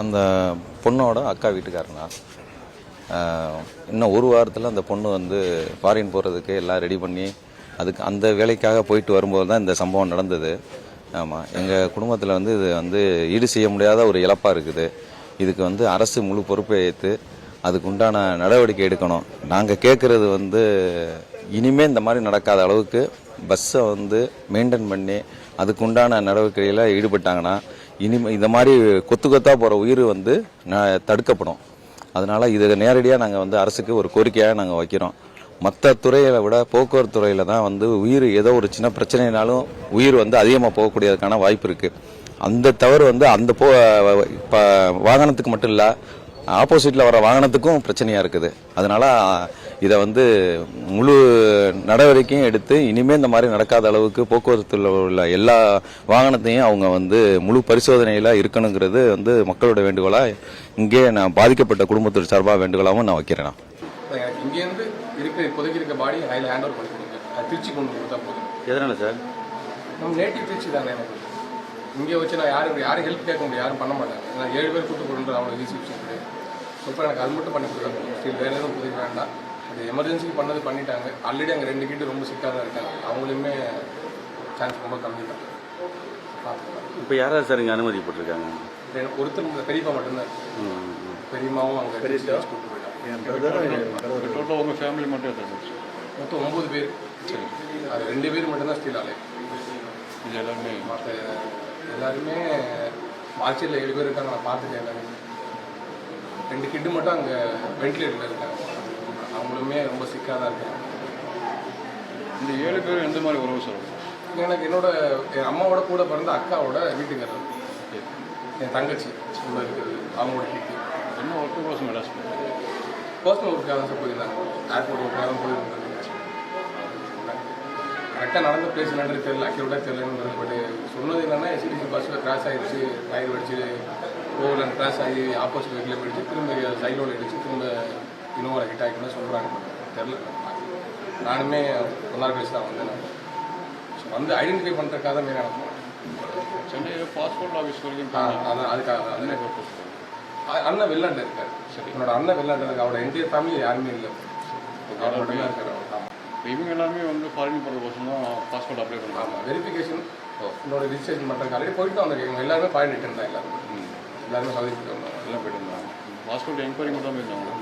அந்த பொண்ணோட அக்கா வீட்டுக்காரனா. இன்னும் ஒரு வாரத்தில் அந்த பொண்ணு வந்து ஃபாரின் போகிறதுக்கு எல்லாம் ரெடி பண்ணி அதுக்கு அந்த வேலைக்காக போயிட்டு வரும்போது தான் இந்த சம்பவம் நடந்தது. ஆமாம், எங்கள் குடும்பத்தில் வந்து இது வந்து ஈடு செய்ய முடியாத ஒரு இழப்பாக இருக்குது. இதுக்கு வந்து அரசு முழு பொறுப்பை ஏற்று அதுக்கு உண்டான நடவடிக்கை எடுக்கணும். நாங்கள் கேட்குறது வந்து இனிமேல் இந்த மாதிரி நடக்காத அளவுக்கு பஸ்ஸை வந்து மெயின்டைன் பண்ணி அதுக்கு உண்டான நடவடிக்கையில் ஈடுபட்டாங்கன்னா இனிமேல் இந்த மாதிரி கொத்து கொத்தாக போகிற உயிர் வந்து தடுக்கப்படும். அதனால் இதை நேரடியாக நாங்கள் வந்து அரசுக்கு ஒரு கோரிக்கையாக நாங்கள் வைக்கிறோம். மற்ற துறைகளை விட போக்குவரத்து துறையில் தான் வந்து உயிர் ஏதோ ஒரு சின்ன பிரச்சனைனாலும் உயிர் வந்து அதிகமாக போகக்கூடியதுக்கான வாய்ப்பு இருக்குது. அந்த தவறு வந்து அந்த இப்போ வாகனத்துக்கு மட்டும் இல்லை, ஆப்போசிட்டில் வர வாகனத்துக்கும் பிரச்சனையாக இருக்குது. அதனால் இதை வந்து முழு நடவடிக்கையும் எடுத்து இனிமேல் இந்த மாதிரி நடக்காத அளவுக்கு போக்குவரத்தில் உள்ள எல்லா வாகனத்தையும் அவங்க வந்து முழு பரிசோதனையில் இருக்கணுங்கிறது வந்து மக்களோட வேண்டுகோளாக இங்கே நான் பாதிக்கப்பட்ட குடும்பத்தோட சார்பாக வேண்டுகோளாகவும் நான் வைக்கிறேன். இங்கேருந்து இருக்கிற இப்போதைக்கு இருக்க பாடி கையில் ஹேண்ட் ஓவர் பண்ணி கொடுங்க. அது திருச்சி கொண்டு கொடுத்தா போதும். எதனால் சார்? நம்ம நேட்டிவ் திருச்சி தானே. எனக்கு இங்கே வச்சு நான் யாரும் ஹெல்ப் கேட்க முடியும், யாரும் பண்ண மாட்டாங்க. நான் 7 பேர் கூட்டு கொடுன்ற அவங்க ரிசீப்ஷன் இப்போ எனக்கு அது மட்டும் பண்ணி கொடுக்குறாங்க. ஸ்டில் வேறு எதுவும் புதிய வேண்டாம். அது எமர்ஜென்சிக்கு பண்ணிட்டாங்க. ஆல்ரெடி அங்கே 2 கிட்ட ரொம்ப சிக்காக தான் இருக்காங்க. அவங்களுமே சான்ஸ் ரொம்ப கம்மி தான். இப்போ யாராவது சார் இங்கே அனுமதி போட்டிருக்காங்க? ஒருத்தர் பெரியப்பா மட்டும்தான். பெரியம்மாவும் அங்கே கூப்பிட்டு போயிட்டாங்க. டோட்டலாக உங்கள் ஃபேமிலி மட்டும் மொத்தம் 9 பேர். சரி, அது 2 பேர் மட்டும்தான் ஸ்டில் ஆலை. இது எல்லாருமே மற்ற எல்லாருமே மார்ச்சில் 7 பேர் இருக்காங்க. நான் பார்த்துட்டேன். எல்லாருமே 2 கிட்டு மட்டும் அங்கே வென்டிலேட்டரில் இருக்காங்க. அவங்களுமே ரொம்ப சிக்காக தான் இருக்காங்க. இந்த 7 பேர் எந்த மாதிரி உறவு சொல்லுங்கள்? எனக்கு என் அம்மாவோட கூட பிறந்த அக்காவோட வீட்டுக்காரர், என் தங்கச்சி கூட இருக்கிறது அவங்களோட கிட்டி. என்ன ஒர்க்கு கோசம் மெட்ராஸ் பர்சனல் ஒர்க்காக தான் சார் போயிருந்தாங்க. ஏர்போர்ட் ஒர்க்காக தான் போயிருந்தாங்க. கரெக்டாக நடந்த பிளேஸ் என்னன்னு தெரியல, அக்யூரேட்டாக தெரியலன்னு. பட் சொன்னது என்னென்னா எஸ்டிசி பஸ்ஸில் கிராஷ் ஆகிடுச்சு, டயர் வெடிச்சு ஓவரில் கிராஷ் ஆகி ஆப்போசிட் வெஹிக்கில் போயிடுச்சு, திரும்ப சைலோவில் அடிச்சு திரும்ப இன்னோவில் ஹிட் ஆகிட்டுன்னு சொல்கிறாங்க. தெரில, நானுமே 1 நாள் கழிச்சு தான் வந்தேன். ஸோ வந்து ஐடென்டிஃபை பண்ணுறதுக்காக தான் மெயின் நடக்கும். சென்னையில் பாஸ்போர்ட் ஆஃபீஸ் வரைக்கும் அதான் அதுக்காக தான். அண்ணன் வெளிநாட்டில் இருக்கார். சரி, என்னோட அண்ணன் வெளிநாட்டில் இருக்கார். அவரோட என்டையர் ஃபேமிலி யாருமே இல்லை, அவர் மட்டும் தான் இருக்கார். ஆமாம், இவங்க எல்லாமே வந்து ஃபாரின் போகிறதுக்கோசம் தான் பாஸ்போர்ட் அப்ளை பண்ணுறாங்க. வெரிஃபிகேஷன் என்னோட ரிஜிஸ்ட்ரேஷன் பண்ணுறாங்க. ஆல்ரெடி போயிட்டு தான் வந்திருக்கேன். இவங்க எல்லாருமே ஃபாரின் ரிட்டர்ன் தான். எல்லாருமே சவுதி போயிட்டு வந்தாங்க. எல்லாம் போயிட்டு இருந்தாங்க. பாஸ்போர்ட் என்கொயரி மட்டும் தான் போயிருந்தாங்க.